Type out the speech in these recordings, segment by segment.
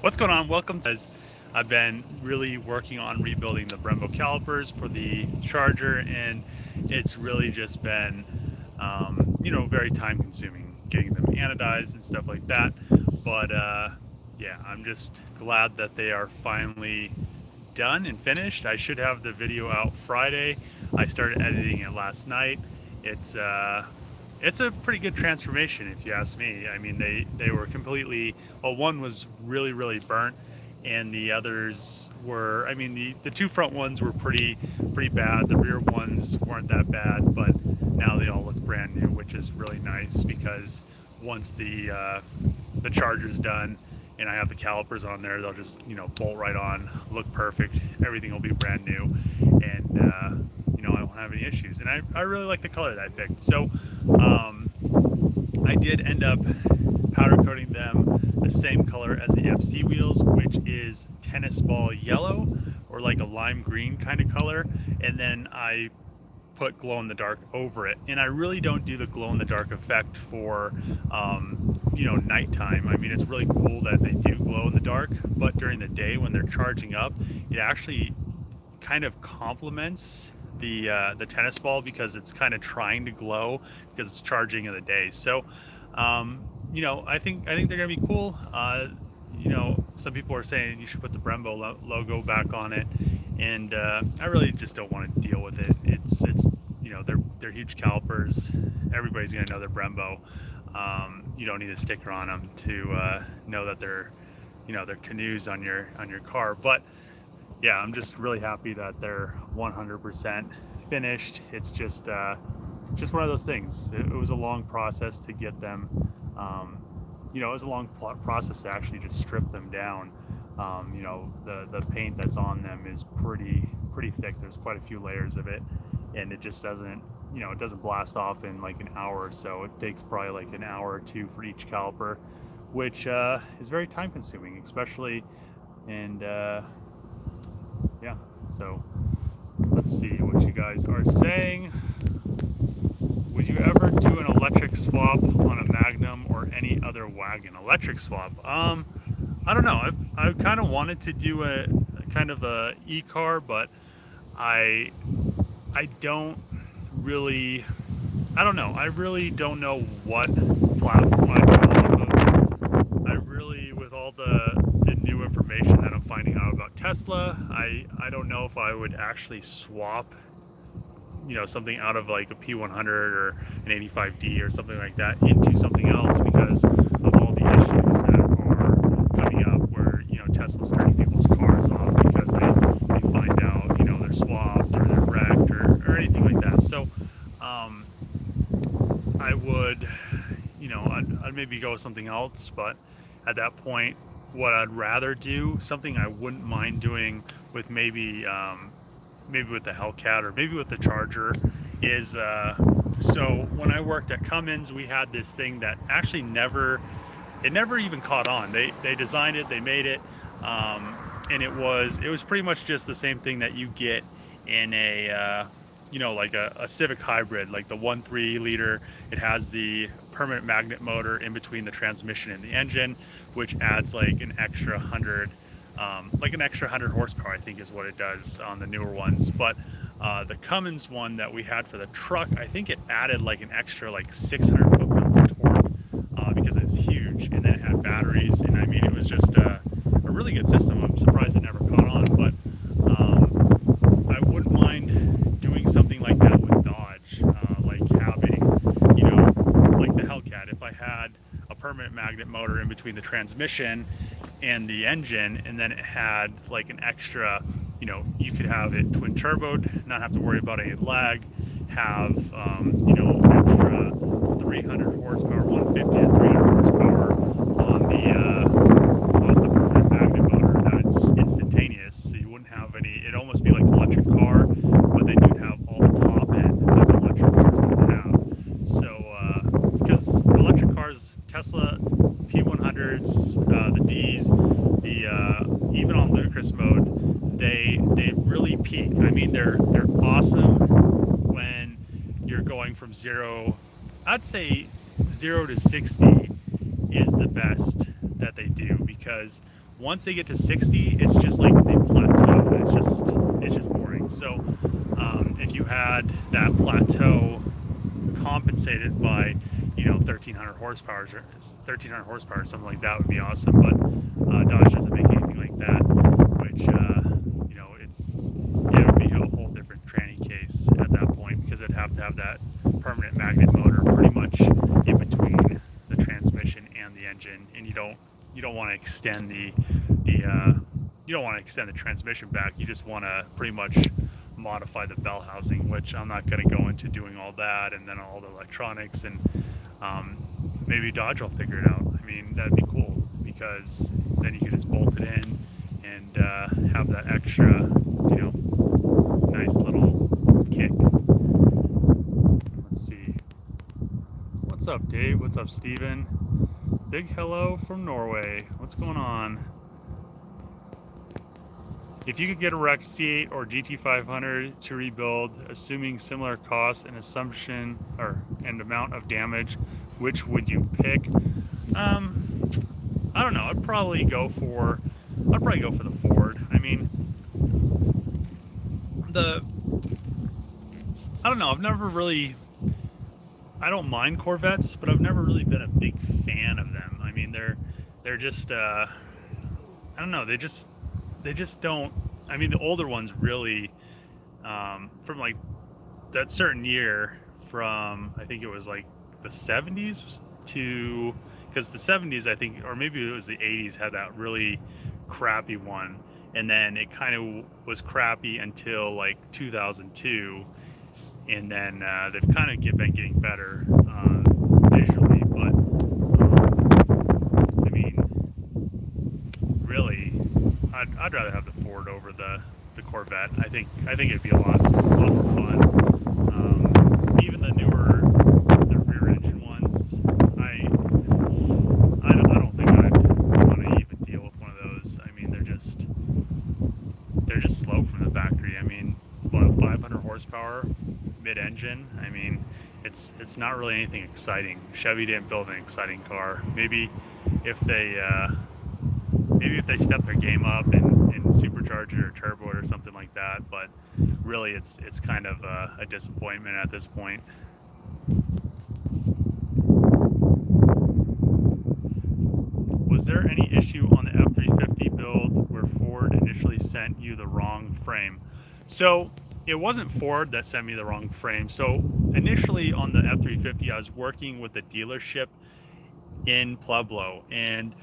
What's going on? Welcome to. I've been really working on rebuilding the Brembo calipers for the Charger, and it's really just been, very time consuming getting them anodized and stuff like that. But yeah, I'm just glad that they are finally done and finished. I should have the video out Friday. I started editing it last night. It's uh, it's a pretty good transformation, if you ask me. I mean, they were completely, well, one was really burnt, and the others were, I mean, the two front ones were pretty bad. The rear ones weren't that bad, but now they all look brand new, which is really nice because once the Charger's done and I have the calipers on there, they'll just bolt right on, look perfect. Everything will be brand new, and I won't have any issues. And I really like the color that I picked. So um, I did end up powder coating them the same color as the FC wheels, which is tennis ball yellow or like a lime green kind of color. And then I put glow in the dark over it. And I really don't do the glow in the dark effect for nighttime. I mean, it's really cool that they do glow in the dark, but during the day when they're charging up, it actually kind of complements the tennis ball because it's kind of trying to glow because it's charging in the day. So I think they're gonna be cool. Some people are saying you should put the Brembo logo back on it, and I really just don't want to deal with it. It's they're huge calipers. Everybody's gonna know they're Brembo. You don't need a sticker on them to know that they're canoes on your car. But yeah, I'm just really happy that they're 100% finished. It's just one of those things. It was a long process to get them. It was a long process to actually just strip them down. The paint that's on them is pretty thick. There's quite a few layers of it, and it just doesn't it doesn't blast off in like an hour or so. It takes probably like an hour or two for each caliper, which is very time consuming, especially. And yeah, so let's see what you guys are saying. Would you ever do an electric swap on a Magnum or any other wagon? Electric swap? I don't know. I kind of wanted to do a kind of a e-car, but I I don't really. I don't know. I really don't know what platform I'd go off of. I really, with all the new information that I'm finding out about Tesla, I don't know if I would actually swap something out of like a P100 or an 85D or something like that into something else because of all the issues that are coming up where Tesla's turning people's cars off because they find out they're swapped or they're wrecked or anything like that. So I would I'd maybe go with something else, but at that point what I'd rather do, something I wouldn't mind doing with maybe with the Hellcat or maybe with the Charger is so when I worked at Cummins, we had this thing that actually never even caught on. They designed it, they made it, and it was pretty much just the same thing that you get in a like a Civic hybrid, like the 1.3 liter. It has the permanent magnet motor in between the transmission and the engine, which adds like an extra 100 horsepower, I think is what it does on the newer ones. But the Cummins one that we had for the truck, I think it added like an extra like 600 foot-pounds of torque because it was huge, and then it had batteries, and I mean it was just a really good system. I'm surprised it never caught on, but I wouldn't mind doing something like that with Dodge, like having like the Hellcat. If I had a permanent magnet motor in between the transmission and the engine, and then it had like an extra, you could have it twin turboed, not have to worry about any lag, have an extra 300 horsepower, 150 to 300 horsepower on the permanent magnet motor. That's instantaneous, so you wouldn't have any. It'd almost be like an electric car, but then you'd have all the top end that the electric cars don't have. So because electric cars, Tesla P100s, the Ds, even on ludicrous mode, they really peak. I mean, they're awesome when you're going from zero. I'd say 0 to 60 is the best that they do, because once they get to 60, it's just like they plateau. It's just boring. So if you had that plateau compensated by 1300 horsepower or 1300 horsepower, something like that would be awesome. But Dodge doesn't make anything like that, which it would be a whole different tranny case at that point, because it'd have to have that permanent magnet motor pretty much in between the transmission and the engine, and you don't want to extend you don't want to extend the transmission back. You just want to pretty much modify the bell housing, which I'm not going to go into doing all that, and then all the electronics, and maybe Dodge will figure it out. I mean, that'd be cool, because then you could just bolt it in and have that extra, nice little kick. Let's see. What's up, Dave? What's up, Steven? Big hello from Norway. What's going on? If you could get a wrecked C8 or GT500 to rebuild, assuming similar costs and and amount of damage, which would you pick? I don't know. I'd probably go for the Ford. I mean, I don't know. I don't mind Corvettes, but I've never really been a big fan of them. I mean, they're just I don't know. They just don't. I mean, the older ones really, from like that certain year, from I think it was like the 70s to, because the 70s, I think, or maybe it was the 80s, had that really crappy one, and then it kind of was crappy until like 2002, and then they've kind of been getting better visually, but I mean, really, I'd rather have the Ford over the Corvette. I think it'd be a lot more fun. Even the rear engine ones, I don't think I'd want to even deal with one of those. I mean, they're just slow from the factory. I mean, what, 500 horsepower mid-engine? I mean, it's not really anything exciting. Chevy didn't build an exciting car. Maybe if they step their game up and supercharge it or turbo it or something like that, but really it's kind of a disappointment at this point. Was there any issue on the F-350 build where Ford initially sent you the wrong frame? So it wasn't Ford that sent me the wrong frame. So initially on the F-350, I was working with a dealership in Pueblo, and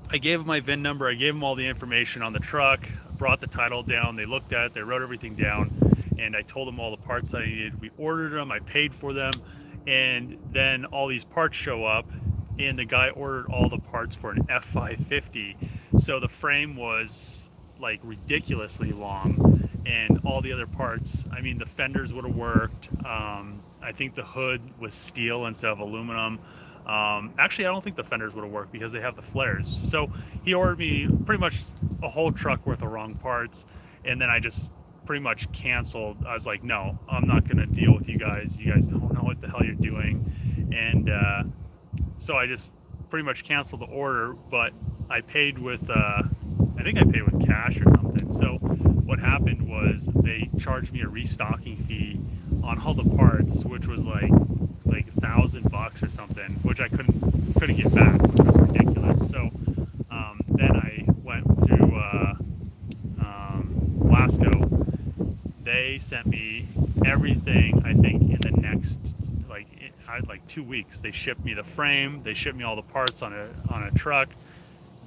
I gave them my VIN number, I gave them all the information on the truck, brought the title down, they looked at it, they wrote everything down, and I told them all the parts that I needed. We ordered them, I paid for them, and then all these parts show up, and the guy ordered all the parts for an F550. So the frame was like ridiculously long, and all the other parts, I mean, the fenders would have worked. I think the hood was steel instead of aluminum. Actually, I don't think the fenders would have worked because they have the flares. So he ordered me pretty much a whole truck worth of wrong parts, and then I just pretty much canceled. I was like, no, I'm not going to deal with you guys. You guys don't know what the hell you're doing. And so I just pretty much canceled the order, but I paid with, I think I paid with cash or something. So what happened was they charged me a restocking fee on all the parts, which was like $1,000 or something, which I couldn't get back, which was ridiculous. So then I went through Lasco. They sent me everything. I think in the next I had like 2 weeks. They shipped me the frame. They shipped me all the parts on a truck.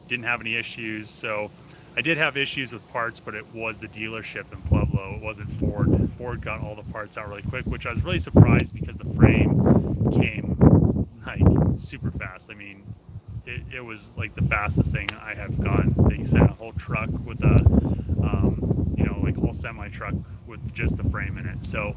Didn't have any issues. So I did have issues with parts, but it was the dealership in Pueblo. It wasn't Ford. Ford got all the parts out really quick, which I was really surprised because the frame came like super fast. I mean, it was like the fastest thing I have gotten. They sent a whole truck with a, like a whole semi truck with just the frame in it. So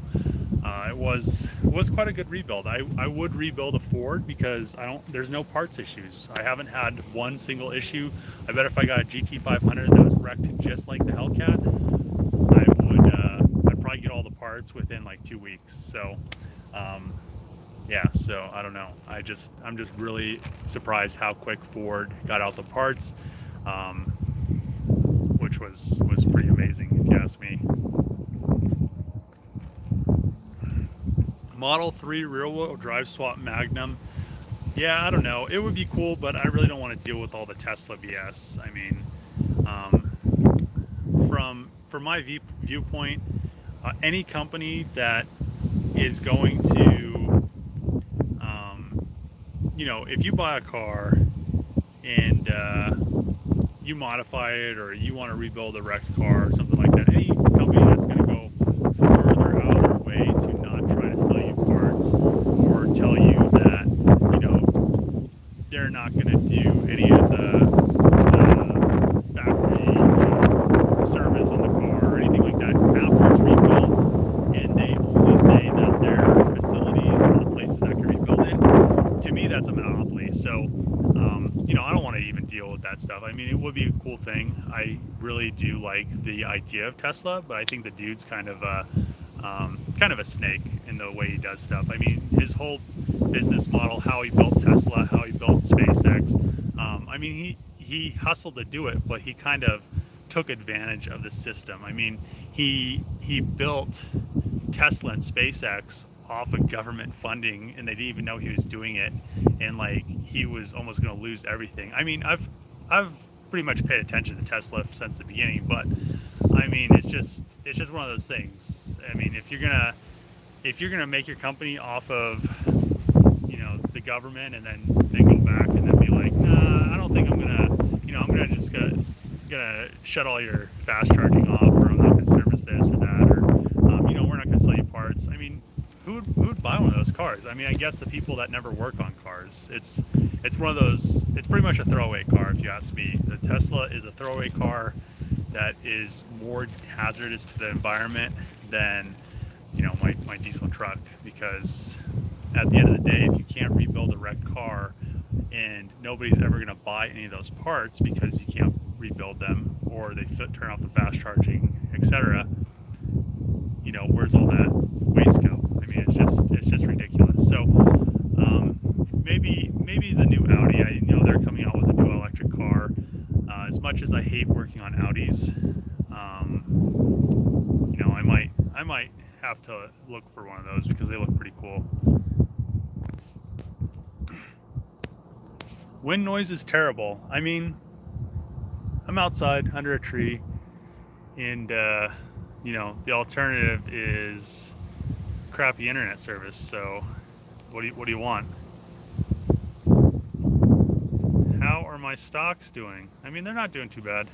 it was quite a good rebuild. I would rebuild a Ford because there's no parts issues. I haven't had one single issue. I bet if I got a GT500 that was wrecked just like the Hellcat, I'd probably get all the parts within like 2 weeks. So yeah, so I don't know. I'm just really surprised how quick Ford got out the parts. um, which was pretty amazing if you ask me. Model 3 rear-wheel drive swap Magnum. Yeah, I don't know. It would be cool, but I really don't want to deal with all the Tesla BS. I mean, um, from my viewpoint, any company that is going to, if you buy a car and you modify it or you want to rebuild a wrecked car or something like that, any company that's going to go further out of their way to not try to sell you parts or tell you that, they're not going to do any of the factory service on the car or anything like that after it's rebuilt, and they only say that their facilities are the places that can rebuild it, to me that's a monopoly. So I don't want to even deal with that stuff. I mean, it would be a cool thing. I really do like the idea of Tesla, but I think the dude's kind of a snake in the way he does stuff. I mean, his whole business model, how he built Tesla, how he built SpaceX. I mean, he hustled to do it, but he kind of took advantage of the system. I mean, he built Tesla and SpaceX off of government funding, and they didn't even know he was doing it, and like he was almost going to lose everything. I mean, I've pretty much paid attention to Tesla since the beginning, but I mean, it's just one of those things. I mean, if you're gonna make your company off of the government, and then they go back and then be like, nah, I don't think I'm gonna just gonna shut all your fast charging off, or I'm not gonna service this or that, or we're not gonna sell you parts. I mean, who would buy one of those cars? I mean, I guess the people that never work on cars. It's one of those. It's pretty much a throwaway car, if you ask me. The Tesla is a throwaway car that is more hazardous to the environment than my diesel truck, because at the end of the day, if you can't rebuild a wrecked car and nobody's ever going to buy any of those parts because you can't rebuild them, or they turn off the fast charging, etc., where's all that waste go? I mean, it's just ridiculous. So maybe the new Audi, I know they're coming out with a new electric car. As much as I hate working on Audis, I might have to look for one of those because they look pretty cool. Wind noise is terrible. I mean, I'm outside under a tree, and the alternative is crappy internet service. So what do you want? How are my stocks doing? I mean, they're not doing too bad.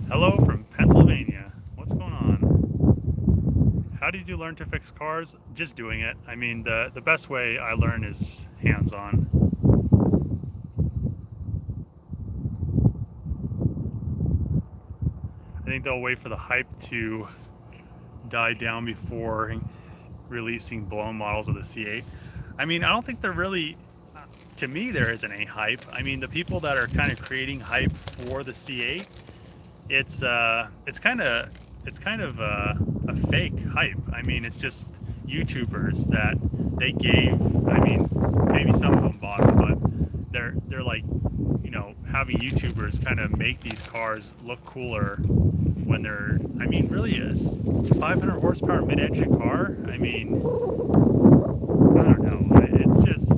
Hello from Pennsylvania. What's going on? How did you learn to fix cars? Just doing it. I mean, the best way I learn is hands-on. I think they'll wait for the hype to die down before releasing blown models of the C8. I mean, I don't think they're really, to me, there isn't any hype. I mean, the people that are kind of creating hype for the C8, it's kind of a fake hype. I mean, it's just YouTubers that they gave. I mean, maybe some of them bought them, but they're like, having YouTubers kind of make these cars look cooler when they're, I mean, really is 500 horsepower mid-engine car. I mean, I don't know. It's just,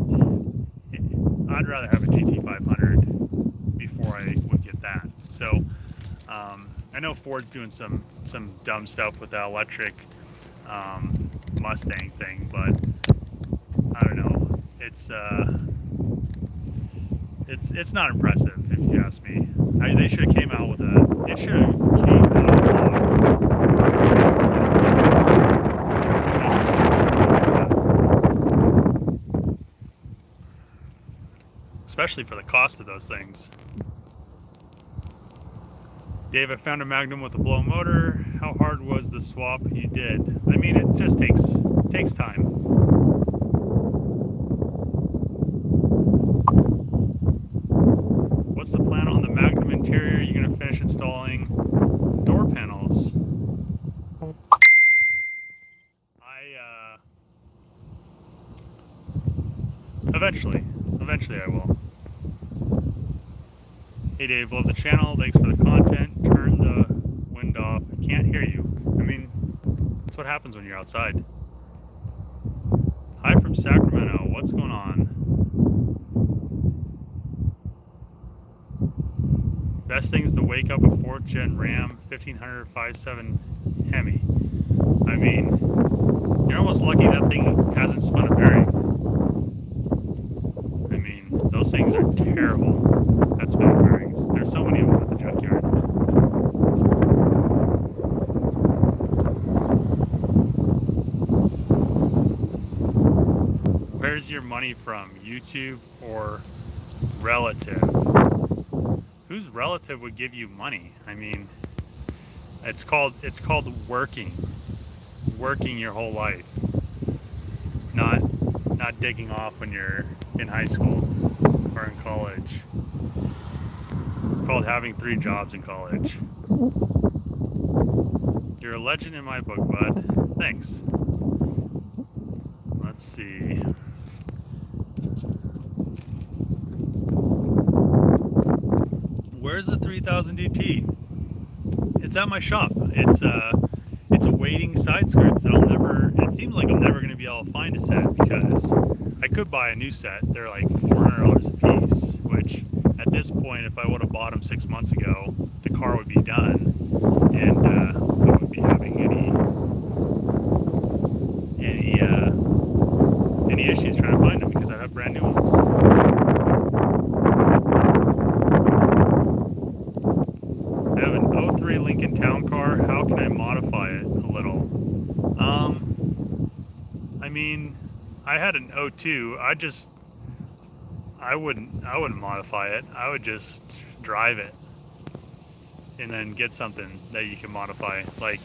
I'd rather have a GT500 before I would get that. So I know Ford's doing some dumb stuff with the electric Mustang thing, but I don't know. It's not impressive, if you ask me. They should have came out with it should have came out of the box. Especially for the cost of those things. Dave, I found a Magnum with a blow motor. How hard was the swap you did? I mean, it just takes time. What's the plan on the Magnum interior? You're going to finish installing door panels? Eventually I will. Hey Dave, love the channel. Thanks for the content. Turn the wind off. I can't hear you. I mean, that's what happens when you're outside. Hi from Sacramento. What's going on? Best thing is to wake up a 4th gen Ram 1500 5.7 Hemi. I mean, you're almost lucky that thing hasn't spun a bearing. I mean, those things are terrible at spinning bearings. There's so many of them at the junkyard. Where's your money from? YouTube or relative? Whose relative would give you money? I mean, it's called working your whole life, not digging off when you're in high school or in college. It's called having 3 jobs in college. You're a legend in my book, bud. Thanks. Let's see. Where's the 3000 DT? It's at my shop. It's awaiting side skirts that I'll never. It seems like I'm never going to be able to find a set because I could buy a new set. They're like $400 a piece, which at this point, if I would have bought them 6 months ago, the car would be done, and I wouldn't be having any issues trying to find them because I have brand new ones. I have an 03 Lincoln Town Car. How can I modify it a little? I mean, I had an 02. I wouldn't modify it. I would just drive it and then get something that you can modify. Like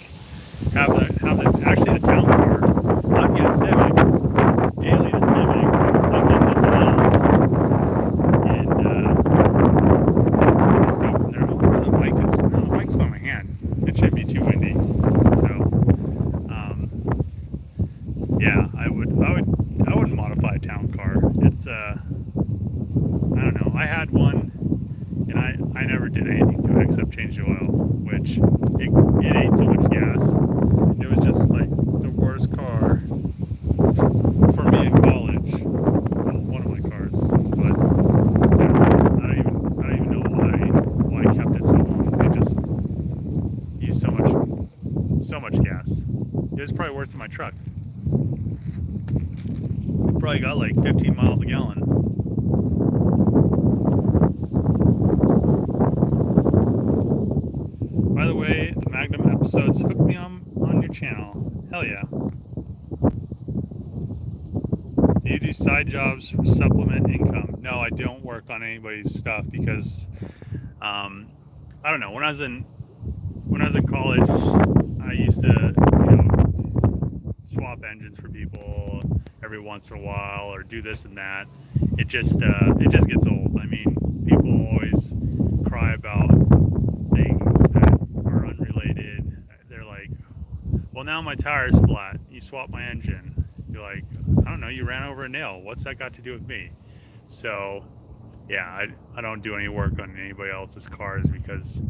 actually the town car. I'd get a Civic, daily the Civic, I'd get something else, and just go from there. The mic's on my hand. It should be too windy. So yeah, I wouldn't modify a town car. It's I don't know. I had one, and I never did anything to it except change the oil, which it ate so much gas. It was just like the worst car for me in college. Well, one of my cars, but yeah, I don't even know why I kept it so long. It just used so much gas. It was probably worse than my truck. It probably got like 15 miles a gallon. By the way, the Magnum episodes hooked me on your channel. Hell yeah. Do you do side jobs for supplement income? No, I don't work on anybody's stuff because I don't know. When I was in college, I used to swap engines for people every once in a while or do this and that. It just gets old. I mean, people always cry about things that are unrelated. They're like, well, now my tire's flat. You swap my engine. You're like, I don't know, you ran over a nail. What's that got to do with me? So yeah, I don't do any work on anybody else's cars because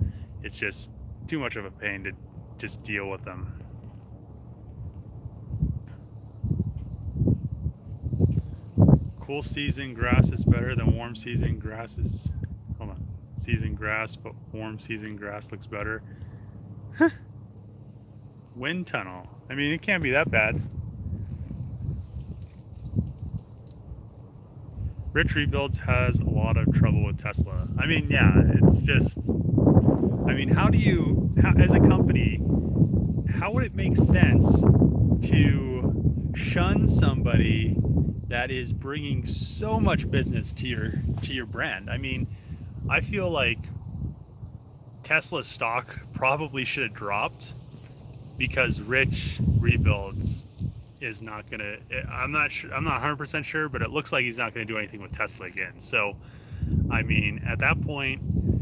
it's just too much of a pain to just deal with them. Cool season grass is better than warm season grass is. Hold on. Season grass, but warm season grass looks better. Wind tunnel. I mean, it can't be that bad. Rich Rebuilds has a lot of trouble with Tesla. I mean, yeah, it's just. I mean, how as a company, how would it make sense to shun somebody that is bringing so much business to your brand? I mean, I feel like Tesla stock probably should have dropped because Rich Rebuilds is not gonna. I'm not 100% sure, but it looks like he's not gonna do anything with Tesla again. So, I mean, at that point,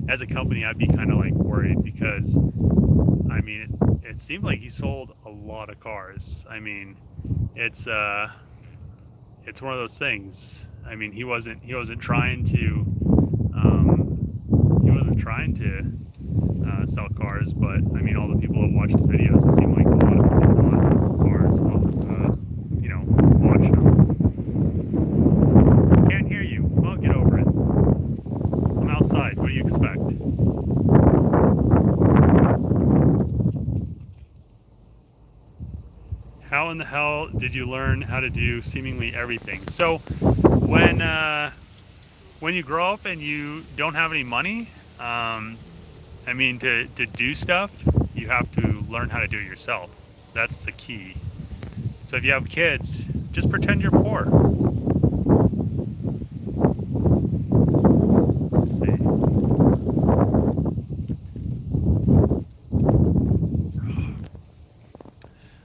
as a company, I'd be kind of like worried because, I mean, it seemed like he sold a lot of cars. I mean, it's one of those things. I mean, he wasn't trying to cars, but I mean, all the people that watch his videos, it seem like a lot of people want cars, you know, watch them. Can't hear you. Well, get over it. I'm outside. What do you expect? How in the hell did you learn how to do seemingly everything? So when you grow up and you don't have any money, I mean, to do stuff, you have to learn how to do it yourself. That's the key. So if you have kids, just pretend you're poor. Let's see.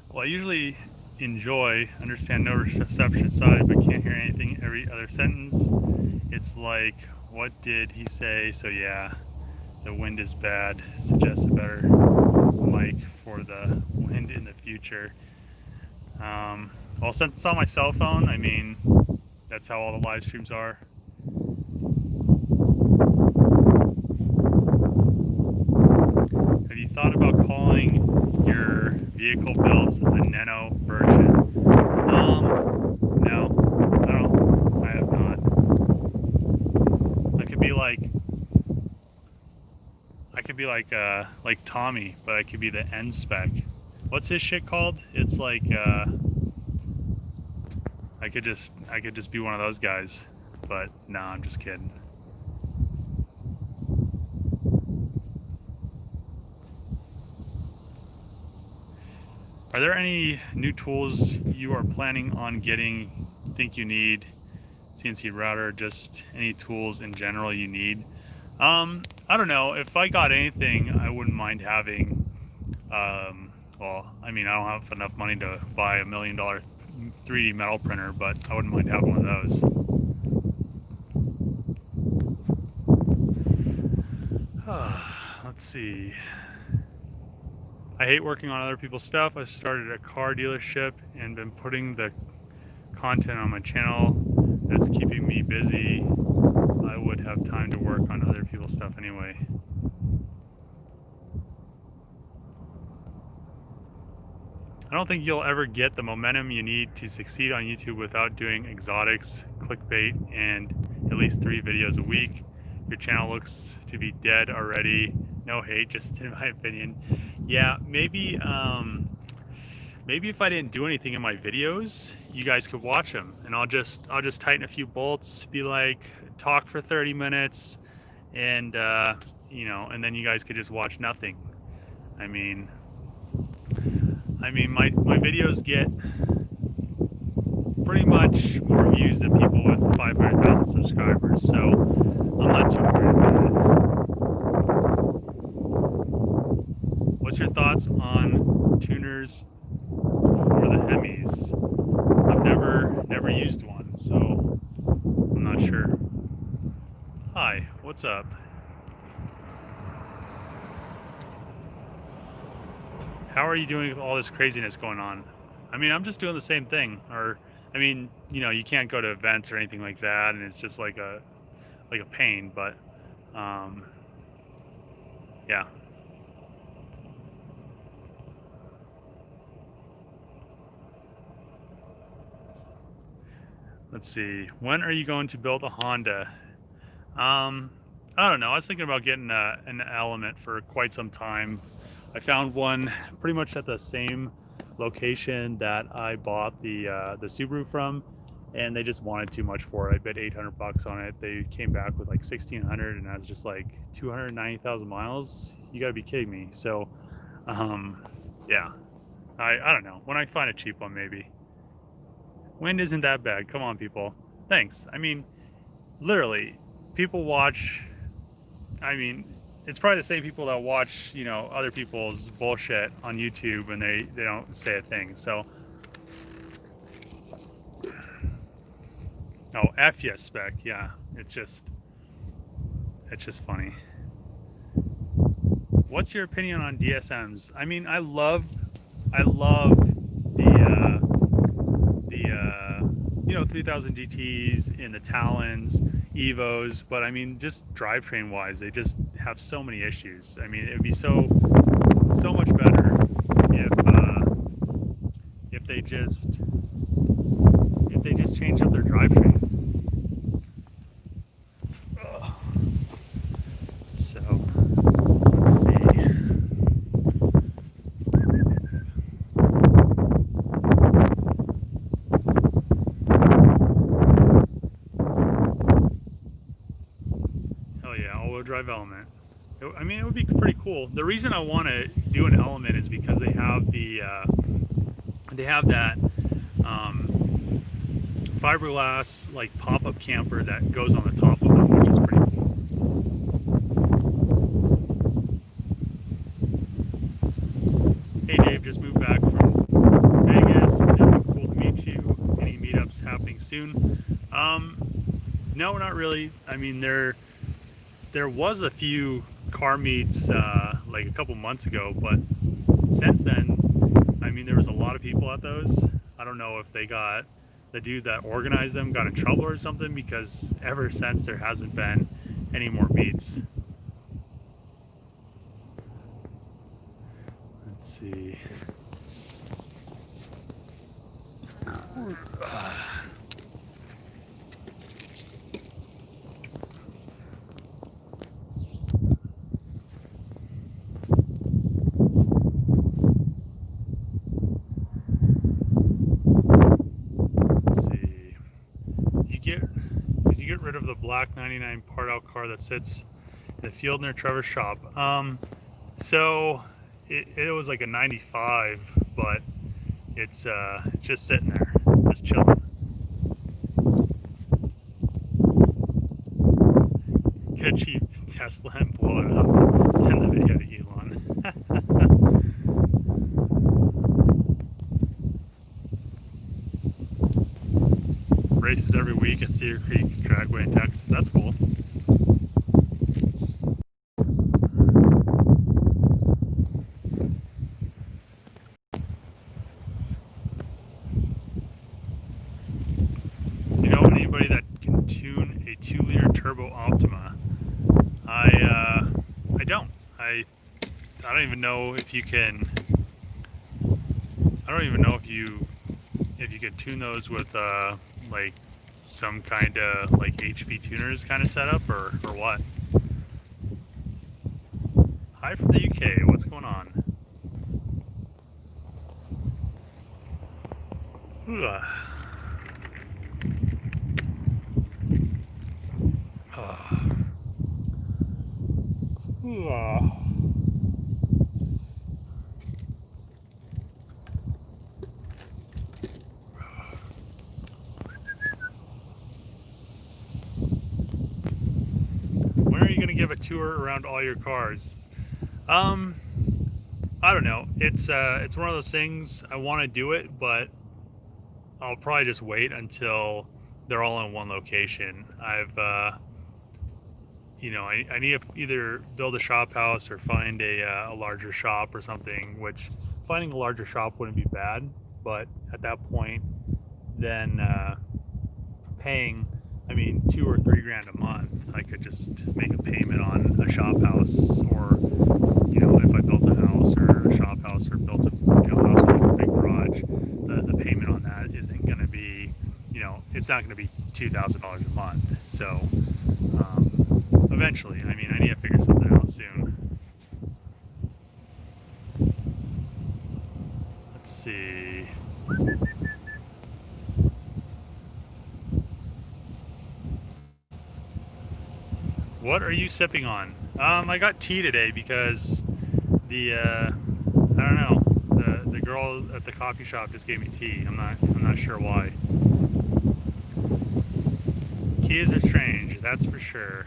Well, I usually understand no reception side, but can't hear anything every other sentence. It's like, what did he say? So yeah, the wind is bad. Suggests a better mic for the wind in the future. Well, since it's on my cell phone, I mean, that's how all the live streams are. Have you thought about calling your vehicle builds a Nenno version? No, I have not. I could be like Tommy, but I could be the N spec. What's his shit called? It's like I could just be one of those guys, but no, I'm just kidding. Are there any new tools you are planning on getting, think you need? CNC router, just any tools in general you need? I don't know. If I got anything, I wouldn't mind having, well, I mean, I don't have enough money to buy $1 million 3D metal printer, but I wouldn't mind having one of those. Let's see. I hate working on other people's stuff. I started a car dealership and been putting the content on my channel. That's keeping me busy. I would have time to work on other people's stuff anyway. I don't think you'll ever get the momentum you need to succeed on YouTube without doing exotics, clickbait, and at least 3 videos a week. Your channel looks to be dead already. No hate, just in my opinion. Yeah, maybe if I didn't do anything in my videos, you guys could watch them, and I'll just tighten a few bolts, be like, talk for 30 minutes, and you know, and then you guys could just watch nothing. I mean my videos get pretty much more views than people with 500,000 subscribers, so I'm not too worried about it. What's your thoughts on tuners for the Hemis? I've never used one, so I'm not sure. Hi, what's up? How are you doing with all this craziness going on? I mean, I'm just doing the same thing. Or, I mean, you know, you can't go to events or anything like that, and it's just like a pain. But, yeah. Let's see. When are you going to build a Honda? I don't know. I was thinking about getting an Element for quite some time. I found one pretty much at the same location that I bought the Subaru from, and they just wanted too much for it. I bet $800 on it. They came back with like 1,600, and I was just like, 290,000 miles? You gotta be kidding me. So, yeah. I don't know. When I find a cheap one, maybe. Wind isn't that bad. Come on, people. Thanks. I mean, literally, people watch. I mean, it's probably the same people that watch, you know, other people's bullshit on YouTube, and they don't say a thing. So, oh, F yes, spec. Yeah, it's just funny. What's your opinion on DSMs? I mean, I love you know, 3000 GTs and the Talons, Evos, but I mean, just drivetrain wise, they just have so many issues. I mean, it'd be so so much better if they just change up their drivetrain. So let's see. Hell yeah, all-wheel drive element. I mean, it would be pretty cool. The reason I want to do an element is because they have that fiberglass like pop-up camper that goes on the top of them, which is pretty cool. Hey Dave, just moved back from Vegas. Cool to meet you. Any meetups happening soon? No, not really. I mean, there was a few car meets like a couple months ago, but since then, I mean, there was a lot of people at those. I don't know if the dude that organized them got in trouble or something, because ever since there hasn't been any more meets. Let's see. Did you get rid of the black 99 part out car that sits in the field near Trevor's shop? So it was like a 95, but it's just sitting there, just chilling. Get a cheap Tesla and blow it up. Send the video to Elon. Races every week at Cedar Creek Dragway in Texas. That's cool. You know anybody that can tune a 2-liter turbo Optima? I don't. I don't even know if you can. I don't even know if you could tune those with like some kind of like HP tuners kind of setup or what. Hi from the UK. What's going on? When are you going to give a tour around all your cars? I don't know. It's one of those things. I want to do it, but I'll probably just wait until they're all in one location. I need to either build a shop house or find a larger shop or something, which finding a larger shop wouldn't be bad, but at that point, then paying, I mean, $2 or $3 grand a month, I could just make a payment on a shop house, or, if I built a house or a shop house or built a house with a big garage, the payment on that isn't going to be, it's not going to be $2,000 a month. So eventually, I mean, I need to figure something out soon. Let's see. What are you sipping on? I got tea today because I don't know, the girl at the coffee shop just gave me tea. I'm not sure why. Keys are strange, that's for sure.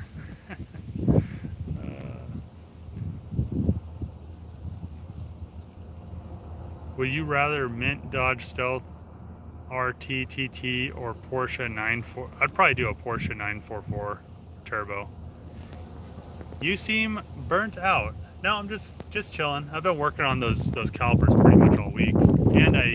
Would you rather Mint, Dodge, Stealth, RT, TT, or Porsche 944? I'd probably do a Porsche 944 Turbo. You seem burnt out. No, I'm just chilling. I've been working on those calipers pretty much all week, and I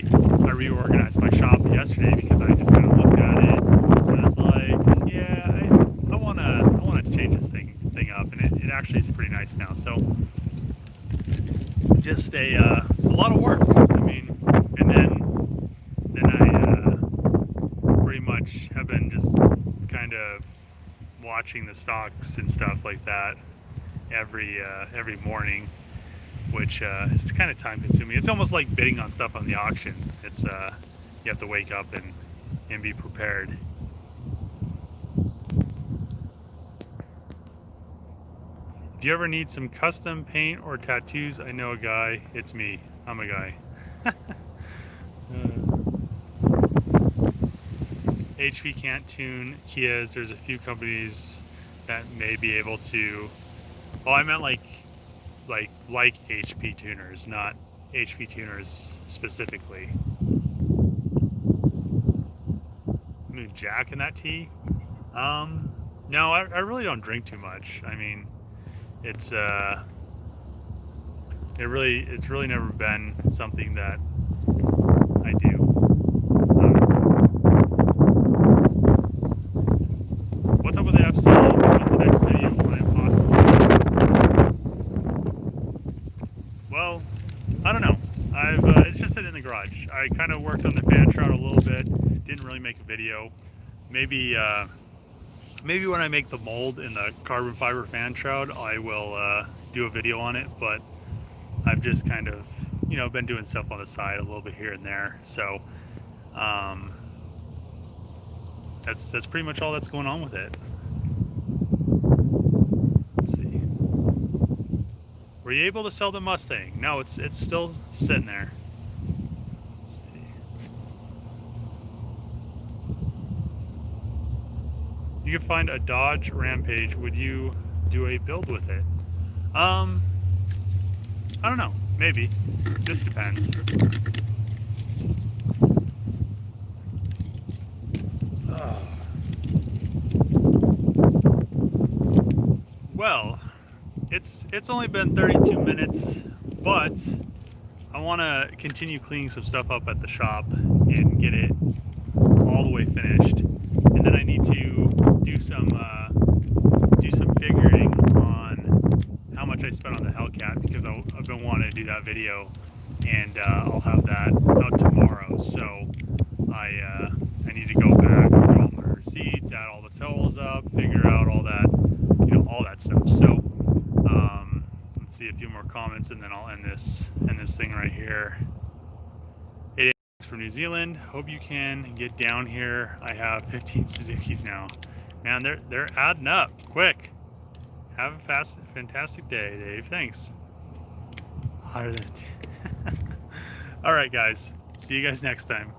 reorganized my shop yesterday because I just kind of looked at it and I was like, yeah, I wanna change this thing up, and it actually is pretty nice now. So just a lot of work. I mean, and then I pretty much have been just kind of watching the stocks and stuff like that every morning, which is kind of time consuming. It's almost like bidding on stuff on the auction. It's you have to wake up and be prepared. If you ever need some custom paint or tattoos, I know a guy. It's me. I'm a guy. HP can't tune Kias. There's a few companies that may be able to. Oh, I meant like HP tuners, not HP tuners specifically. Moon Jack in that tea? No, I really don't drink too much. I mean, it's really never been something that I do. What's up with the FC? When's the next video? When possible? Well, I don't know. It's just sitting in the garage. I kind of worked on the fan shroud a little bit. Didn't really make a video. Maybe when I make the mold in the carbon fiber fan shroud, I will do a video on it. But I've just kind of, been doing stuff on the side a little bit here and there. So that's pretty much all that's going on with it. Let's see. Were you able to sell the Mustang? No, it's still sitting there. Let's see. You can find a Dodge Rampage. Would you do a build with it? I don't know. Maybe. Just depends. Well, it's only been 32 minutes, but I want to continue cleaning some stuff up at the shop and get it all the way finished. And then I need to do some figuring on how much I spent on the Hellcat, because I've been wanting to do that video, and I'll have that out tomorrow. So I need to go back, through all my receipts, add all the totals up, figure out all that, all that stuff. So let's see a few more comments, and then I'll end this thing right here. Hey, from New Zealand. Hope you can get down here. I have 15 Suzukis now. Man, they're adding up quick. Have a fantastic day, Dave. Thanks. Higher than. All right, guys. See you guys next time.